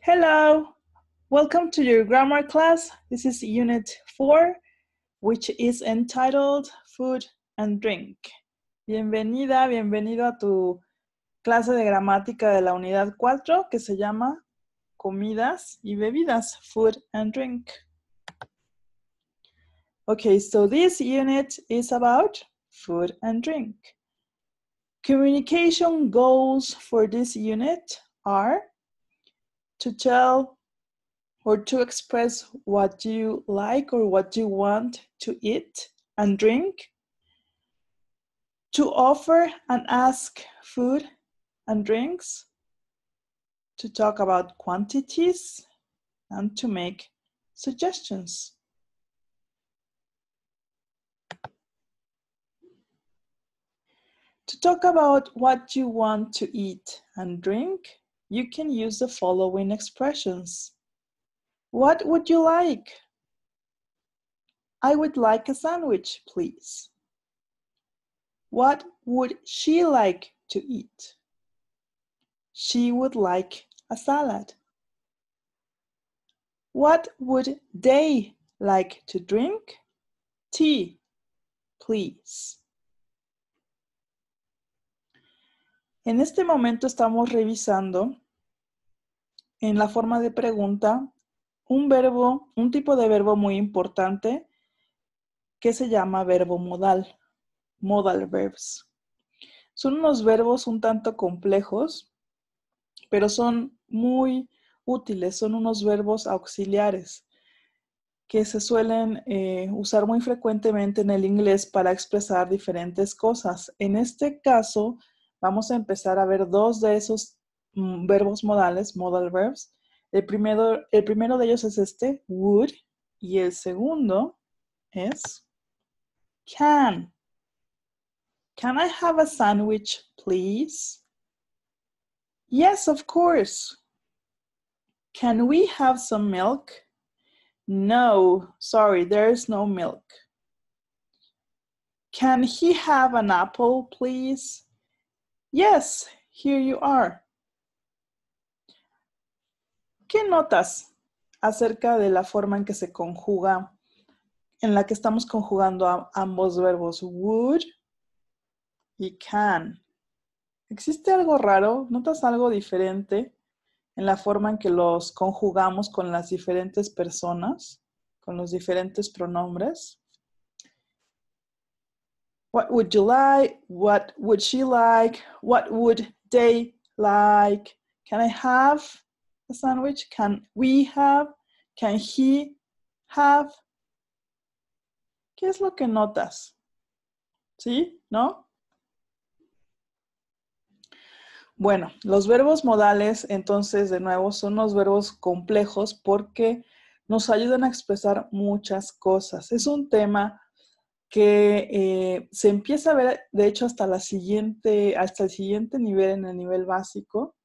Hello, welcome to your grammar class. This is Unit 4, which is entitled Food and Drink. Bienvenida, bienvenido a tu clase de gramática de la unidad 4 que se llama Comidas y Bebidas, Food and Drink. Okay, so this unit is about food and drink. Communication goals for this unit are to tell or to express what you like or what you want to eat and drink, to offer and ask food and drinks, to talk about quantities, and to make suggestions. To talk about what you want to eat and drink, you can use the following expressions. What would you like? I would like a sandwich, please. What would she like to eat? She would like a salad. What would they like to drink? Tea, please. En este momento estamos revisando en la forma de pregunta un tipo de verbo muy importante que se llama verbo modal, modal verbs. Son unos verbos un tanto complejos, pero son muy útiles, son unos verbos auxiliares que se suelen usar muy frecuentemente en el inglés para expresar diferentes cosas. En este caso, vamos a empezar a ver dos de esos verbos modales, modal verbs. El primero de ellos es este, would, y el segundo es can. Can I have a sandwich, please? Yes, of course. Can we have some milk? No, sorry, there's no milk. Can he have an apple, please? Yes, here you are. ¿Qué notas acerca de la forma en que se conjuga, en la que estamos conjugando ambos verbos, would y can? ¿Existe algo raro? ¿Notas algo diferente en la forma en que los conjugamos con las diferentes personas, con los diferentes pronombres? What would you like? What would she like? What would they like? Can I have a sandwich? Can we have? Can he have? ¿Qué es lo que notas? ¿Sí? ¿No? Bueno, los verbos modales, entonces, de nuevo, son los verbos complejos porque nos ayudan a expresar muchas cosas. Es un tema que se empieza a ver, de hecho, hasta el siguiente nivel, en el nivel básico,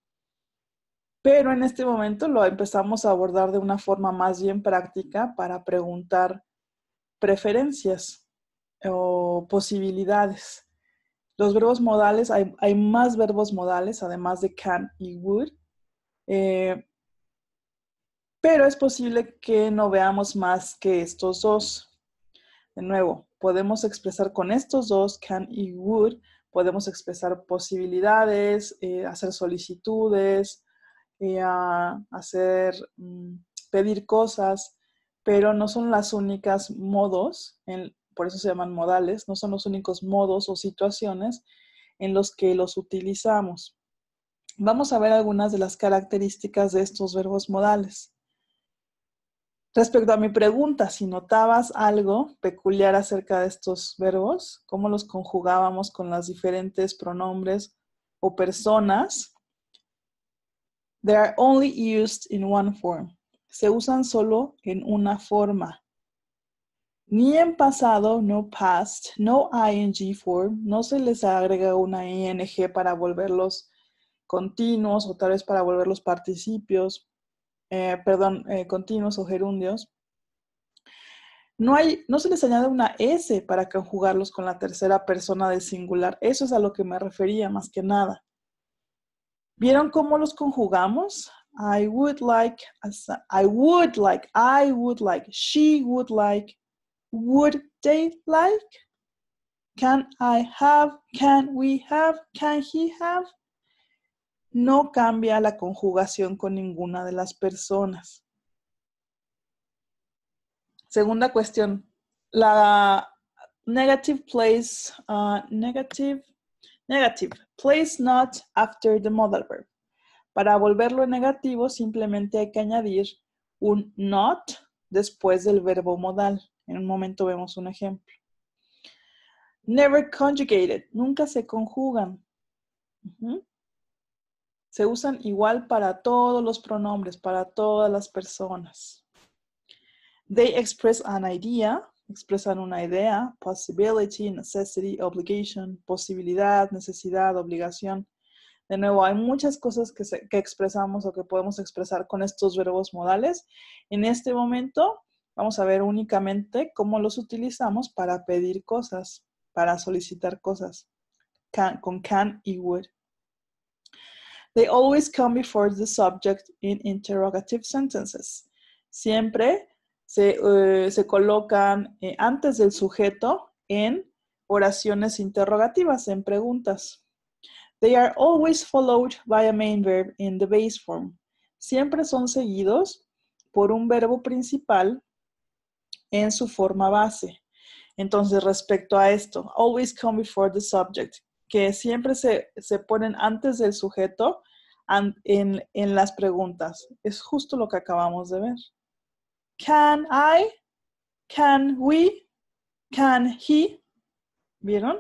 pero en este momento lo empezamos a abordar de una forma más bien práctica para preguntar preferencias o posibilidades. Los verbos modales, hay más verbos modales, además de can y would, pero es posible que no veamos más que estos dos. De nuevo, podemos expresar con estos dos, can y would, podemos expresar posibilidades, hacer solicitudes, pedir cosas, pero no son las únicas modos, por eso se llaman modales, no son los únicos modos o situaciones en los que los utilizamos. Vamos a ver algunas de las características de estos verbos modales. Respecto a mi pregunta, si notabas algo peculiar acerca de estos verbos, cómo los conjugábamos con las diferentes pronombres o personas, they are only used in one form. Se usan solo en una forma. Ni en pasado, no past, no ing form, no se les agrega una ing para volverlos continuos o tal vez para volverlos participios, continuos o gerundios. No se les añade una S para conjugarlos con la tercera persona del singular. Eso es a lo que me refería más que nada. ¿Vieron cómo los conjugamos? I would like, I would like, she would like, would they like? Can I have, can we have, can he have? No cambia la conjugación con ninguna de las personas. Segunda cuestión. La negative place, negative, place not after the modal verb. Para volverlo negativo, simplemente hay que añadir un not después del verbo modal. En un momento vemos un ejemplo. Never conjugated. Nunca se conjugan. Se usan igual para todos los pronombres, para todas las personas. They express an idea. Expresan una idea. Possibility, necessity, obligation. Posibilidad, necesidad, obligación. De nuevo, hay muchas cosas que expresamos o que podemos expresar con estos verbos modales. En este momento vamos a ver únicamente cómo los utilizamos para pedir cosas, para solicitar cosas, con can y would. They always come before the subject in interrogative sentences. Siempre se colocan antes del sujeto en oraciones interrogativas, en preguntas. They are always followed by a main verb in the base form. Siempre son seguidos por un verbo principal en su forma base. Entonces, respecto a esto, always come before the subject, que siempre se ponen antes del sujeto en las preguntas. Es justo lo que acabamos de ver. Can I? Can we? Can he? ¿Vieron?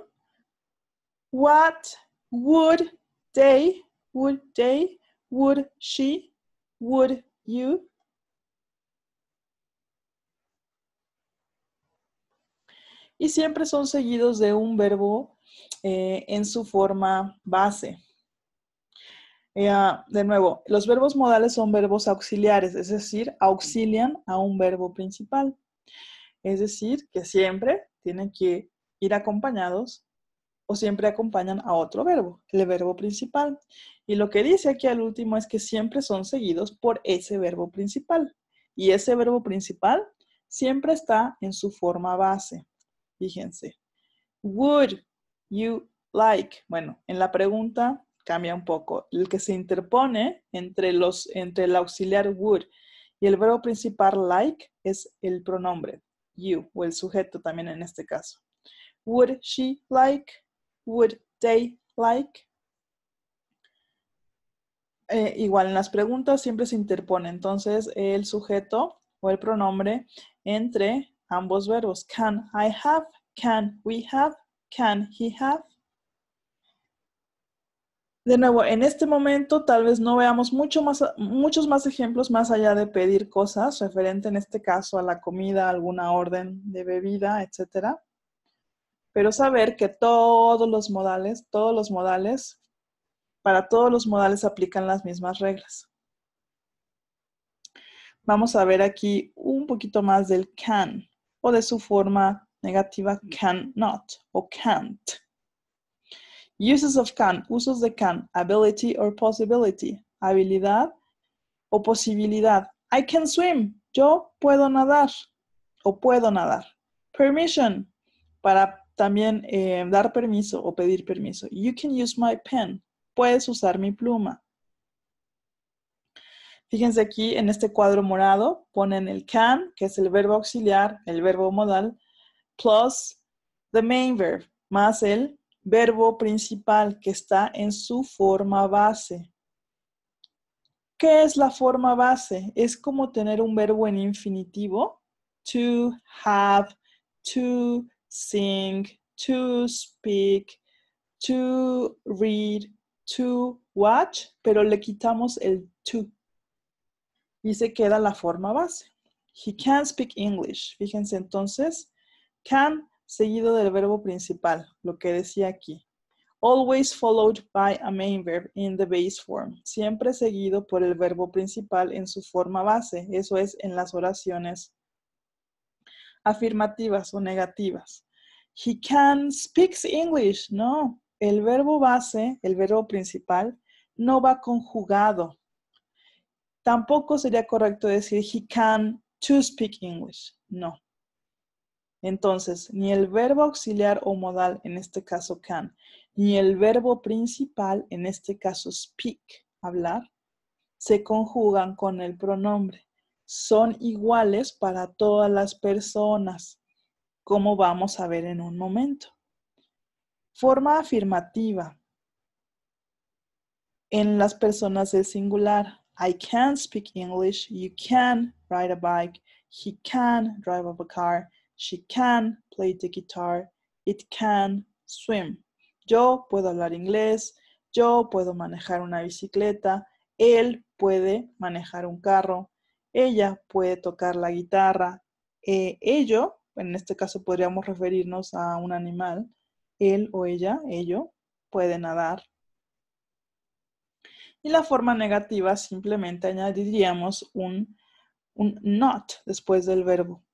What? Would they, would she, would you? Y siempre son seguidos de un verbo en su forma base. De nuevo, los verbos modales son verbos auxiliares, es decir, auxilian a un verbo principal. Es decir, que siempre tienen que ir acompañados o siempre acompañan a otro verbo, el verbo principal. Y lo que dice aquí al último es que siempre son seguidos por ese verbo principal. Y ese verbo principal siempre está en su forma base. Fíjense. Would you like? Bueno, en la pregunta cambia un poco. El que se interpone entre el auxiliar would y el verbo principal like es el pronombre you o el sujeto también en este caso. Would she like? Would they like? Igual en las preguntas siempre se interpone entonces el sujeto o el pronombre entre ambos verbos. Can I have? Can we have? Can he have? De nuevo, en este momento tal vez no veamos muchos más ejemplos más allá de pedir cosas, referente en este caso a la comida, alguna orden de bebida, etc. Pero saber que todos los modales, para todos los modales aplican las mismas reglas. Vamos a ver aquí un poquito más del can o de su forma negativa cannot o can't. Uses of can, usos de can, ability or possibility, habilidad o posibilidad. I can swim, yo puedo nadar o puedo nadar. Permission, para también dar permiso o pedir permiso. You can use my pen, puedes usar mi pluma. Fíjense aquí en este cuadro morado, ponen el can, que es el verbo auxiliar, el verbo modal, plus the main verb, más el verbo principal que está en su forma base. ¿Qué es la forma base? Es como tener un verbo en infinitivo. To have, to sing, to speak, to read, to watch, pero le quitamos el to. Y se queda la forma base. He can speak English. Fíjense entonces, can seguido del verbo principal, lo que decía aquí. Always followed by a main verb in the base form. Siempre seguido por el verbo principal en su forma base. Eso es en las oraciones afirmativas o negativas. He can speak English. No, el verbo base, el verbo principal, no va conjugado. Tampoco sería correcto decir he can to speak English. No. Entonces, ni el verbo auxiliar o modal, en este caso can, ni el verbo principal, en este caso speak, hablar, se conjugan con el pronombre. Son iguales para todas las personas, como vamos a ver en un momento. Forma afirmativa. En las personas del singular. I can speak English. You can ride a bike. He can drive a car. She can play the guitar. It can swim. Yo puedo hablar inglés. Yo puedo manejar una bicicleta. Él puede manejar un carro. Ella puede tocar la guitarra. Ello, en este caso podríamos referirnos a un animal. Él o ella, ello, puede nadar. Y la forma negativa simplemente añadiríamos un not después del verbo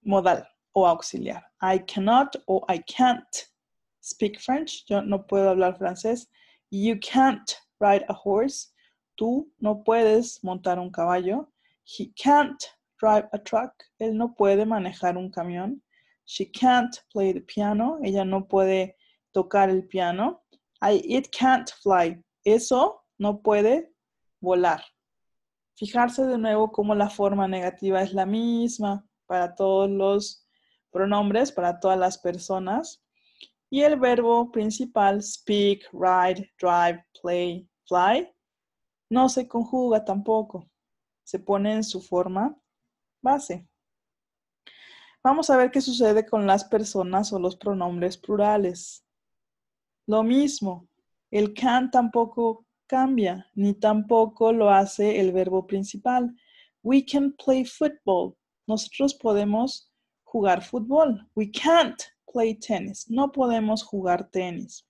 modal o auxiliar. I cannot o I can't speak French. Yo no puedo hablar francés. You can't ride a horse. Tú no puedes montar un caballo. He can't drive a truck. Él no puede manejar un camión. She can't play the piano. Ella no puede tocar el piano. It can't fly. Eso no puede volar. Fijarse de nuevo cómo la forma negativa es la misma para todos los pronombres, para todas las personas. Y el verbo principal, speak, ride, drive, play, fly, no se conjuga tampoco. Se pone en su forma base. Vamos a ver qué sucede con las personas o los pronombres plurales. Lo mismo, el can tampoco cambia, ni tampoco lo hace el verbo principal. We can play football. Nosotros podemos jugar fútbol. We can't play tennis. No podemos jugar tenis.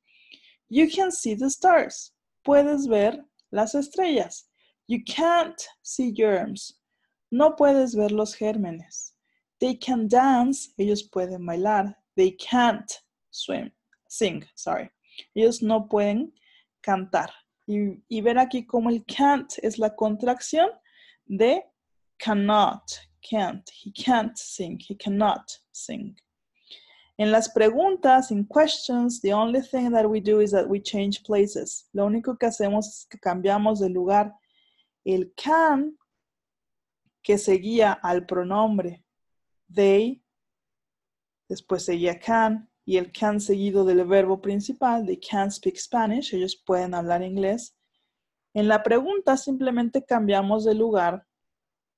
You can see the stars. Puedes ver las estrellas. You can't see germs. No puedes ver los gérmenes. They can dance. Ellos pueden bailar. They can't sing. Ellos no pueden cantar. Y ver aquí cómo el can't es la contracción de cannot, can't. He can't sing. He cannot sing. En las preguntas, in questions, the only thing that we do is that we change places. Lo único que hacemos es que cambiamos de lugar. El can, que seguía al pronombre they, después seguía can, y el can seguido del verbo principal, they can speak Spanish, ellos pueden hablar inglés. En la pregunta simplemente cambiamos de lugar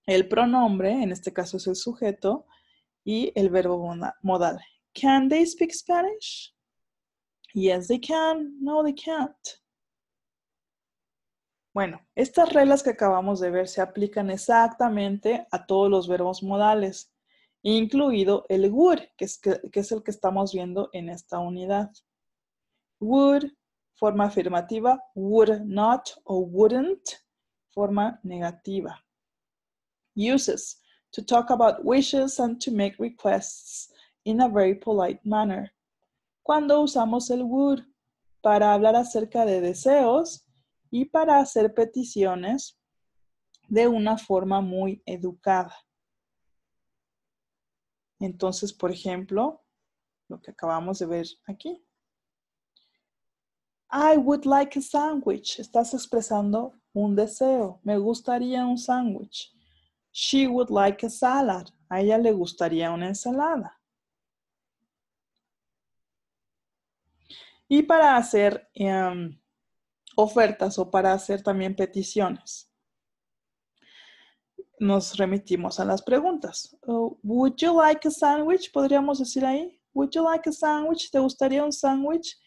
el pronombre, en este caso es el sujeto, y el verbo modal. Can they speak Spanish? Yes, they can. No, they can't. Bueno, estas reglas que acabamos de ver se aplican exactamente a todos los verbos modales, incluido el would, que es el que estamos viendo en esta unidad. Would, forma afirmativa, would not o wouldn't, forma negativa. Uses, to talk about wishes and to make requests in a very polite manner. Cuando usamos el would para hablar acerca de deseos y para hacer peticiones de una forma muy educada. Entonces, por ejemplo, lo que acabamos de ver aquí. I would like a sandwich. Estás expresando un deseo. Me gustaría un sándwich. She would like a salad. A ella le gustaría una ensalada. Y para hacer ofertas o para hacer también peticiones, nos remitimos a las preguntas. Would you like a sandwich? Podríamos decir ahí. Would you like a sandwich? ¿Te gustaría un sándwich?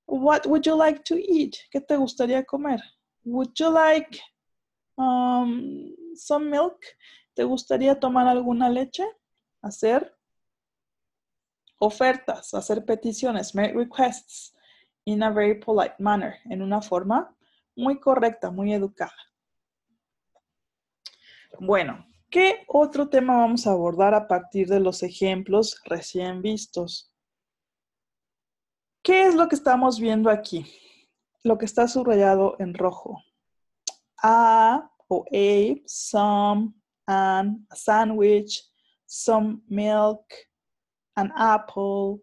What would you like to eat? ¿Qué te gustaría comer? Would you like some milk? ¿Te gustaría tomar alguna leche? Hacer ofertas, hacer peticiones, make requests in a very polite manner, en una forma muy correcta, muy educada. Bueno, ¿qué otro tema vamos a abordar a partir de los ejemplos recién vistos? ¿Qué es lo que estamos viendo aquí? lo que está subrayado en rojo. A o a, some, an, a sandwich, some milk, an apple.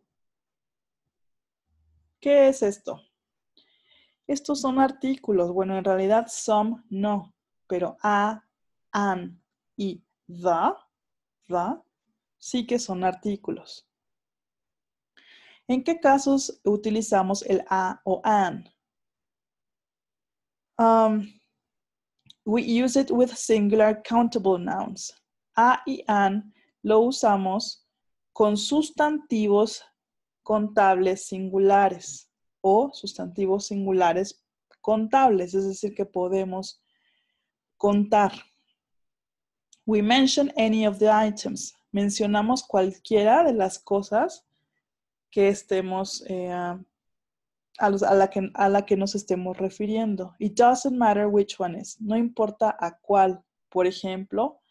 ¿Qué es esto? Estos son artículos. Bueno, en realidad some no, pero a, an y the sí que son artículos. ¿En qué casos utilizamos el a o an? We use it with singular countable nouns. A y an lo usamos con sustantivos contables singulares o sustantivos singulares contables, es decir, que podemos contar. We mention any of the items. Mencionamos cualquiera de las cosas que estemos a la que nos estemos refiriendo. It doesn't matter which one is. No importa a cuál. Por ejemplo,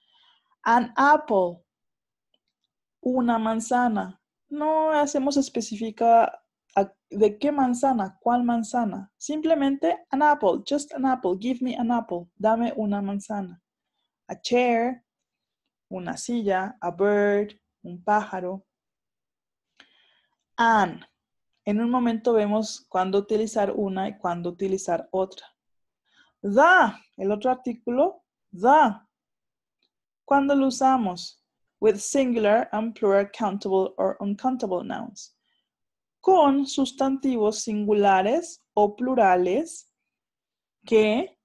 an apple, una manzana. No hacemos específica de qué manzana, cuál manzana. Simplemente an apple, just an apple. Give me an apple. Dame una manzana. A chair, una silla. A bird, un pájaro. An. En un momento vemos cuándo utilizar una y cuándo utilizar otra. The, el otro artículo, the. ¿Cuándo lo usamos? With singular and plural countable or uncountable nouns. Con sustantivos singulares o plurales que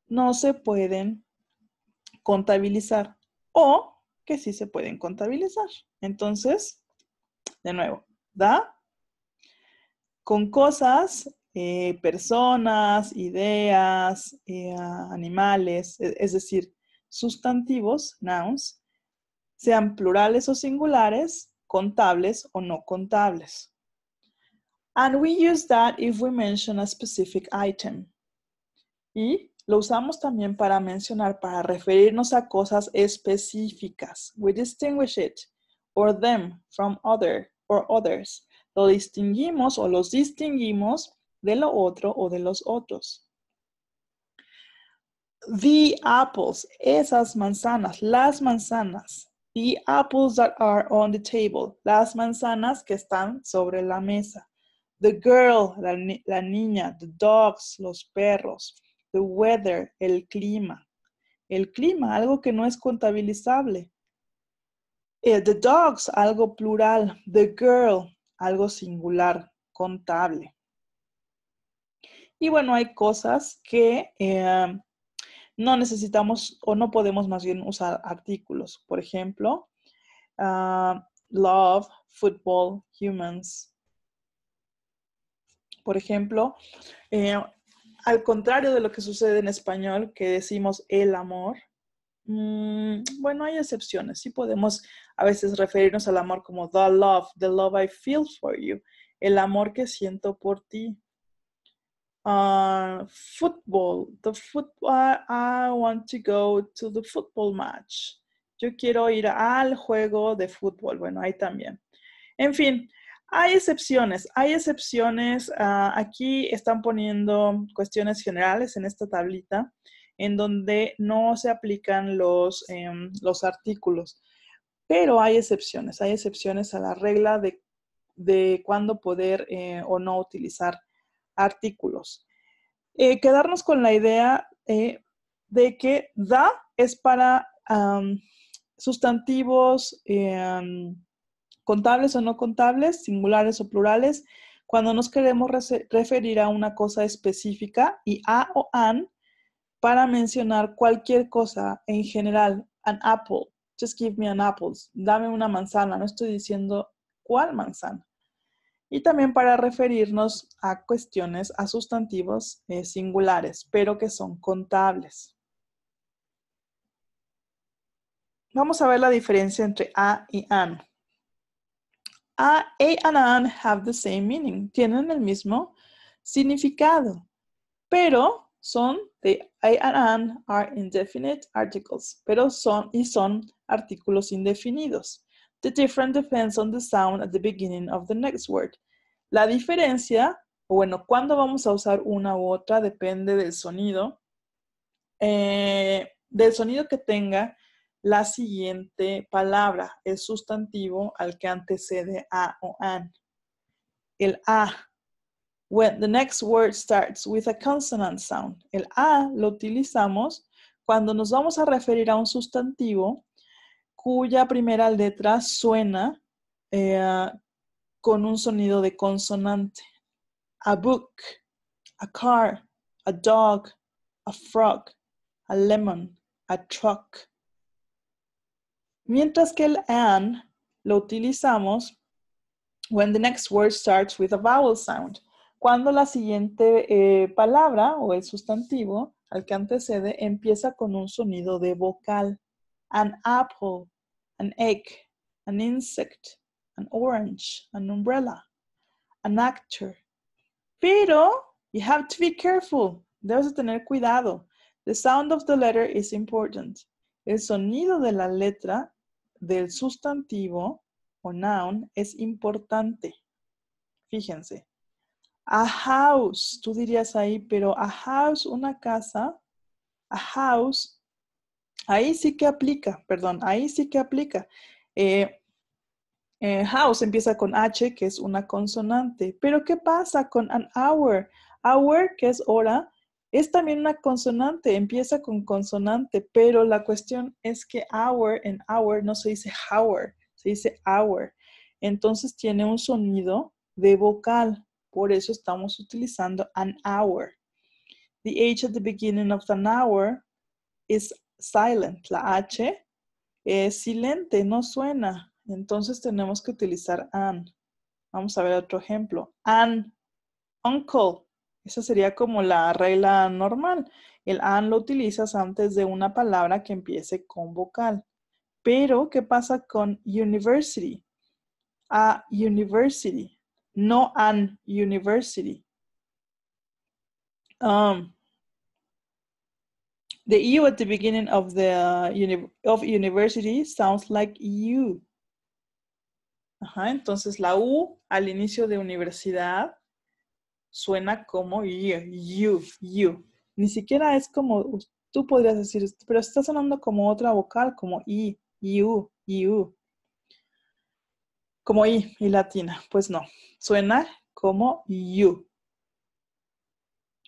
no se pueden contabilizar o que sí se pueden contabilizar. Entonces, de nuevo, the. Con cosas, personas, ideas, animales, es decir, sustantivos, nouns, sean plurales o singulares, contables o no contables. And we use that if we mention a specific item. Y lo usamos también para mencionar, para referirnos a cosas específicas. We distinguish it or them from other or others. Lo distinguimos o los distinguimos de lo otro o de los otros. The apples, esas manzanas, las manzanas. The apples that are on the table, las manzanas que están sobre la mesa. The girl, la niña. The dogs, los perros. The weather, el clima. El clima, algo que no es contabilizable. The dogs, algo plural. The girl, algo singular, contable. Y bueno, hay cosas que no necesitamos o no podemos más bien usar artículos. Por ejemplo, love, football, humans. Por ejemplo, al contrario de lo que sucede en español, que decimos el amor, bueno, hay excepciones. Sí podemos a veces referirnos al amor como the love I feel for you, el amor que siento por ti. Football, I want to go to the football match. Yo quiero ir al juego de fútbol. Bueno, ahí también. En fin, hay excepciones. Aquí están poniendo cuestiones generales en esta tablita en donde no se aplican los artículos. Pero hay excepciones a la regla de cuándo poder o no utilizar artículos. Quedarnos con la idea de que the es para sustantivos contables o no contables, singulares o plurales, cuando nos queremos referir a una cosa específica, y a o an para mencionar cualquier cosa en general. An apple, just give me an apple, dame una manzana, no estoy diciendo cuál manzana. Y también para referirnos a cuestiones, a sustantivos singulares, pero que son contables. Vamos a ver la diferencia entre a y an. A and an have the same meaning. Tienen el mismo significado, pero the a and an are indefinite articles, pero son artículos indefinidos. The difference depends on the sound at the beginning of the next word. La diferencia o bueno, cuándo vamos a usar una u otra depende del sonido. Del sonido que tenga la siguiente palabra, el sustantivo al que antecede a o an. El a. When the next word starts with a consonant sound. El a lo utilizamos cuando nos vamos a referir a un sustantivo cuya primera letra suena con un sonido de consonante. A book, a car, a dog, a frog, a lemon, a truck. Mientras que el an lo utilizamos when the next word starts with a vowel sound. Cuando la siguiente palabra o el sustantivo al que antecede empieza con un sonido de vocal. An apple, an egg, an insect, an orange, an umbrella, an actor. Pero you have to be careful. Debes de tener cuidado. The sound of the letter is important. El sonido de la letra del sustantivo o noun es importante. Fíjense. A house, tú dirías ahí, pero a house, una casa, a house, ahí sí que aplica, perdón, ahí sí que aplica. House empieza con H, que es una consonante. Pero ¿qué pasa con an hour? Hour, que es hora, es también una consonante, empieza con consonante, pero la cuestión es que hour en hour no se dice hour, se dice hour. Entonces tiene un sonido de vocal. Por eso estamos utilizando an hour. The H at the beginning of an hour is silent. La H es silente, no suena. Entonces tenemos que utilizar an. Vamos a ver otro ejemplo. An uncle. Esa sería como la regla normal. El an lo utilizas antes de una palabra que empiece con vocal. Pero, ¿qué pasa con university? A university, no an university. The U at the beginning of university sounds like you. Ajá, entonces la U al inicio de universidad suena como you. Ni siquiera es como, tú podrías decir, pero está sonando como otra vocal, como I, you. Como I latina. Pues no, suena como you.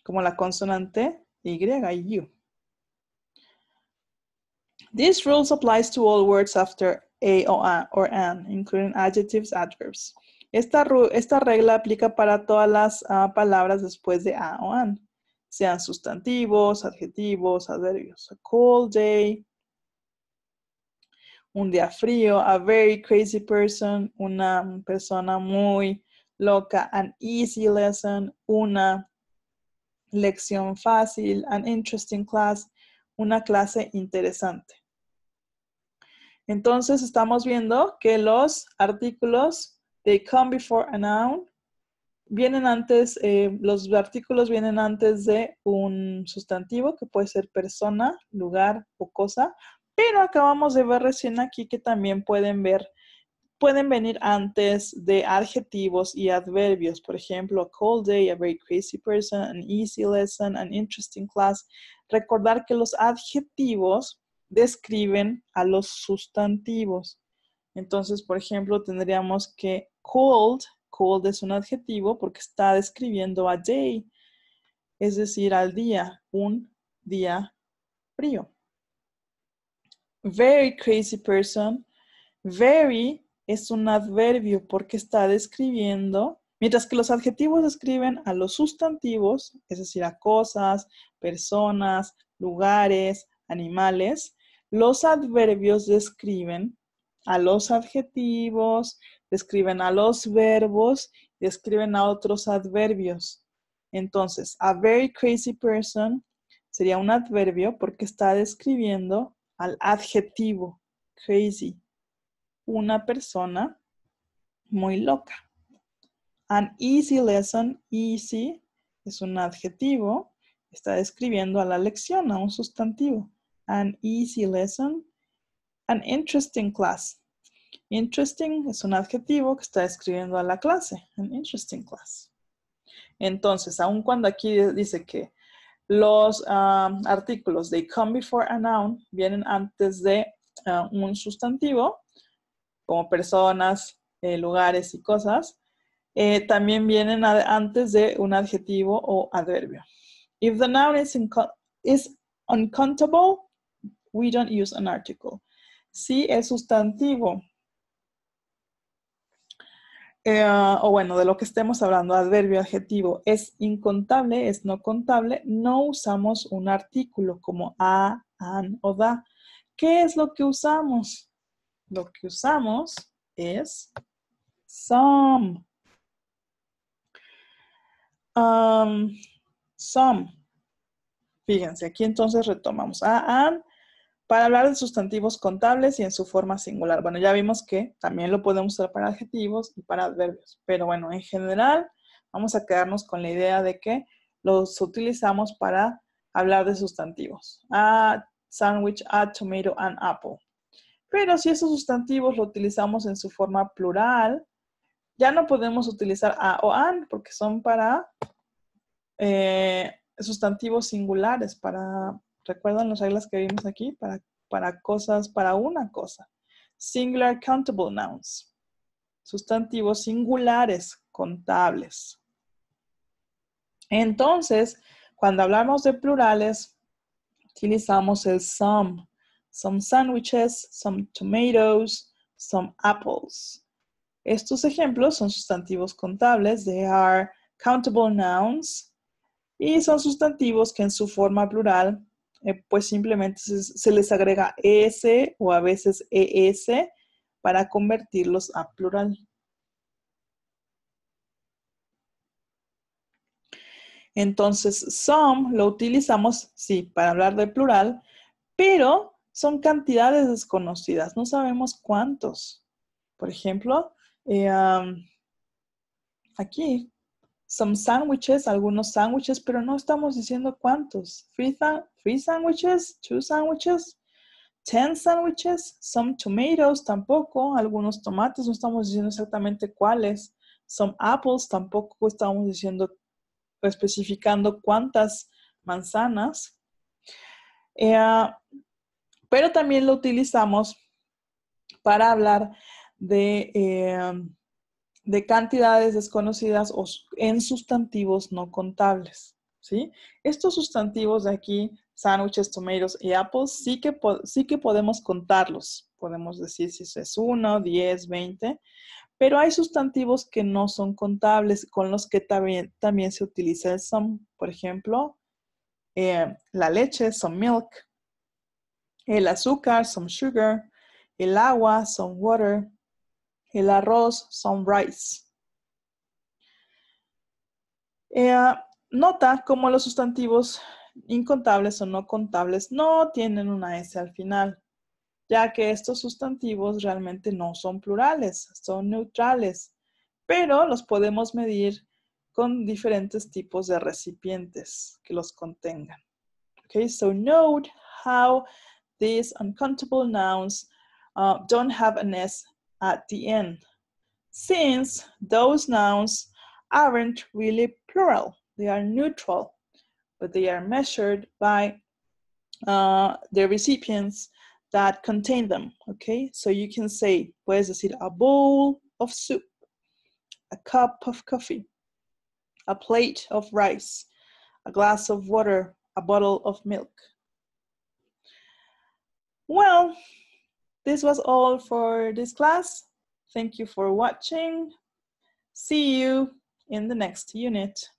Como la consonante Y, you. This rule applies to all words after a or an, including adjectives, adverbs. Esta regla aplica para todas las palabras después de a o an, sean sustantivos, adjetivos, adverbios. A cold day, un día frío, a very crazy person, una persona muy loca, an easy lesson, una lección fácil, an interesting class, una clase interesante. Entonces estamos viendo que los artículos they come before a noun vienen antes, los artículos vienen antes de un sustantivo que puede ser persona, lugar o cosa, pero acabamos de ver recién aquí que también pueden venir antes de adjetivos y adverbios. Por ejemplo, a cold day, a very crazy person, an easy lesson, an interesting class. Recordar que los adjetivos describen a los sustantivos. Entonces, por ejemplo, tendríamos que cold es un adjetivo porque está describiendo a day, es decir, al día, un día frío. Very crazy person, very es un adverbio porque está describiendo, mientras que los adjetivos describen a los sustantivos, es decir, a cosas, personas, lugares, animales, los adverbios describen a los adjetivos, describen a los verbos, describen a otros adverbios. Entonces, a very crazy person sería un adverbio porque está describiendo al adjetivo crazy, una persona muy loca. An easy lesson, easy, es un adjetivo, está describiendo a la lección, a un sustantivo. An easy lesson. An interesting class. Interesting es un adjetivo que está describiendo a la clase. An interesting class. Entonces, aun cuando aquí dice que los artículos, they come before a noun, vienen antes de un sustantivo, como personas, lugares y cosas, también vienen antes de un adjetivo o adverbio. If the noun is uncountable, we don't use an article. Si el sustantivo, o bueno, de lo que estemos hablando, adverbio, adjetivo, es incontable, es no contable, no usamos un artículo como a, an o da. ¿Qué es lo que usamos? Lo que usamos es some. Some. Fíjense, aquí entonces retomamos a, an, para hablar de sustantivos contables y en su forma singular. Bueno, ya vimos que también lo podemos usar para adjetivos y para adverbios. Pero bueno, en general vamos a quedarnos con la idea de que los utilizamos para hablar de sustantivos. A sandwich, a tomato, an apple. Pero si esos sustantivos lo utilizamos en su forma plural, ya no podemos utilizar a o an porque son para sustantivos singulares, ¿recuerdan las reglas que vimos aquí? Para cosas, para una cosa. Singular countable nouns. Sustantivos singulares, contables. Entonces, cuando hablamos de plurales, utilizamos el some. Some sandwiches, some tomatoes, some apples. Estos ejemplos son sustantivos contables. They are countable nouns. Y son sustantivos que en su forma plural, pues simplemente se les agrega es o a veces es para convertirlos a plural. Entonces, some lo utilizamos, sí, para hablar de plural, pero son cantidades desconocidas, no sabemos cuántos. Por ejemplo, aquí, some sandwiches, algunos sándwiches, pero no estamos diciendo cuántos. Three sandwiches, 2 sandwiches, 10 sandwiches, some tomatoes, tampoco. Algunos tomates, no estamos diciendo exactamente cuáles. Some apples, tampoco estamos diciendo, especificando cuántas manzanas. Pero también lo utilizamos para hablar de cantidades desconocidas o en sustantivos no contables, ¿sí? Estos sustantivos de aquí, sándwiches, tomatoes y apples, sí que podemos contarlos. Podemos decir si es 1, 10, 20, pero hay sustantivos que no son contables, con los que también se utiliza el some. Por ejemplo, la leche, some milk, el azúcar, some sugar, el agua, some water, el arroz, some rice. Nota cómo los sustantivos incontables o no contables no tienen una S al final, ya que estos sustantivos realmente no son plurales, son neutrales, pero los podemos medir con diferentes tipos de recipientes que los contengan. Okay, so note how these uncountable nouns don't have an S at the end, since those nouns aren't really plural. They are neutral, but they are measured by the recipients that contain them, okay? So you can say, puedes decir a bowl of soup, a cup of coffee, a plate of rice, a glass of water, a bottle of milk. Well, this was all for this class. Thank you for watching. See you in the next unit.